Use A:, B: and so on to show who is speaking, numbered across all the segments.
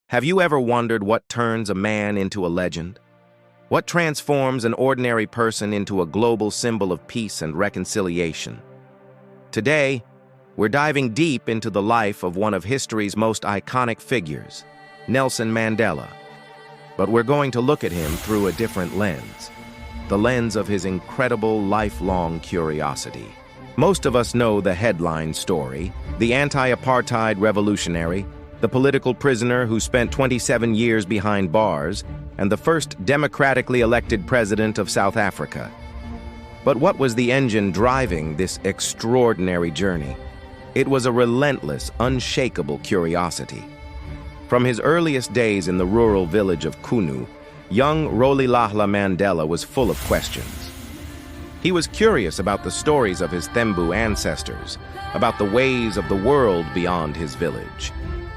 A: Have you ever wondered what turns a man into a legend? What transforms an ordinary person into a global symbol of peace and reconciliation? Today, we're diving deep into the life of one of history's most iconic figures, Nelson Mandela. But we're going to look at him through a different lens, the lens of his incredible lifelong curiosity. Most of us know the headline story, the anti-apartheid revolutionary, the political prisoner who spent 27 years behind bars, and the first democratically elected president of South Africa. But what was the engine driving this extraordinary journey? It was a relentless, unshakable curiosity. From his earliest days in the rural village of Kunu, young Rolihlahla Mandela was full of questions. He was curious about the stories of his Thembu ancestors, about the ways of the world beyond his village,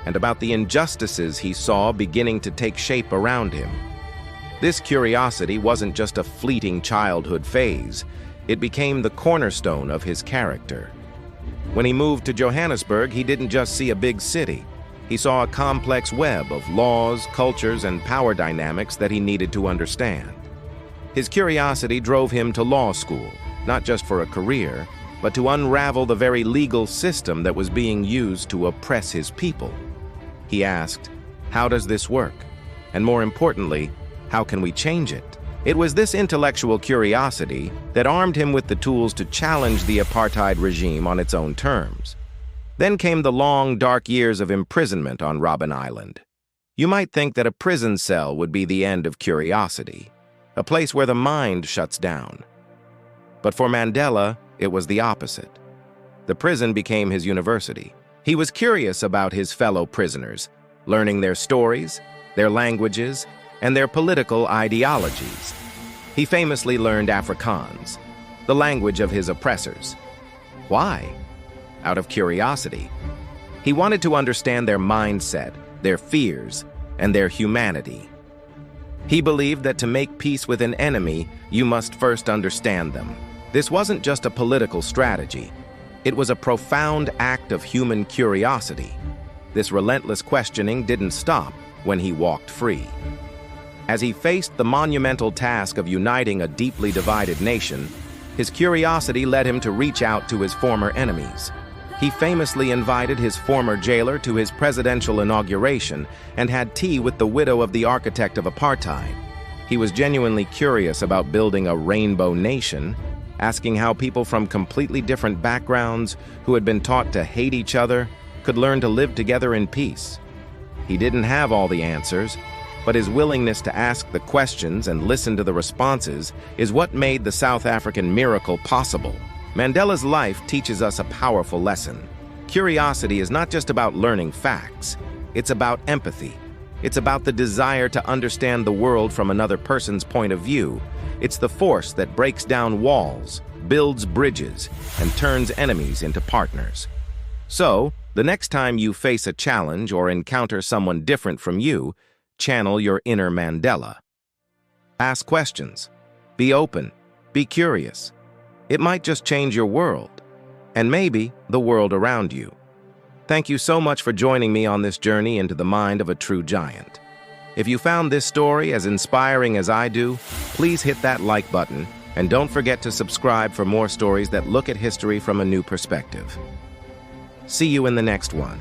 A: and about the injustices he saw beginning to take shape around him. This curiosity wasn't just a fleeting childhood phase, it became the cornerstone of his character. When he moved to Johannesburg, he didn't just see a big city. He saw a complex web of laws, cultures, and power dynamics that he needed to understand. His curiosity drove him to law school, not just for a career, but to unravel the very legal system that was being used to oppress his people. He asked, how does this work? And more importantly, how can we change it? It was this intellectual curiosity that armed him with the tools to challenge the apartheid regime on its own terms. Then came the long, dark years of imprisonment on Robben Island. You might think that a prison cell would be the end of curiosity, a place where the mind shuts down. But for Mandela, it was the opposite. The prison became his university. He was curious about his fellow prisoners, learning their stories, their languages, and their political ideologies. He famously learned Afrikaans, the language of his oppressors. Why? Out of curiosity. He wanted to understand their mindset, their fears, and their humanity. He believed that to make peace with an enemy, you must first understand them. This wasn't just a political strategy. It was a profound act of human curiosity. This relentless questioning didn't stop when he walked free. As he faced the monumental task of uniting a deeply divided nation, his curiosity led him to reach out to his former enemies. He famously invited his former jailer to his presidential inauguration and had tea with the widow of the architect of apartheid. He was genuinely curious about building a rainbow nation, asking how people from completely different backgrounds who had been taught to hate each other could learn to live together in peace. He didn't have all the answers, but his willingness to ask the questions and listen to the responses is what made the South African miracle possible. Mandela's life teaches us a powerful lesson. Curiosity is not just about learning facts, it's about empathy. It's about the desire to understand the world from another person's point of view. It's the force that breaks down walls, builds bridges, and turns enemies into partners. So, the next time you face a challenge or encounter someone different from you, channel your inner Mandela. Ask questions. Be open. Be curious. It might just change your world, and maybe the world around you. Thank you so much for joining me on this journey into the mind of a true giant. If you found this story as inspiring as I do, please hit that like button, and don't forget to subscribe for more stories that look at history from a new perspective. See you in the next one.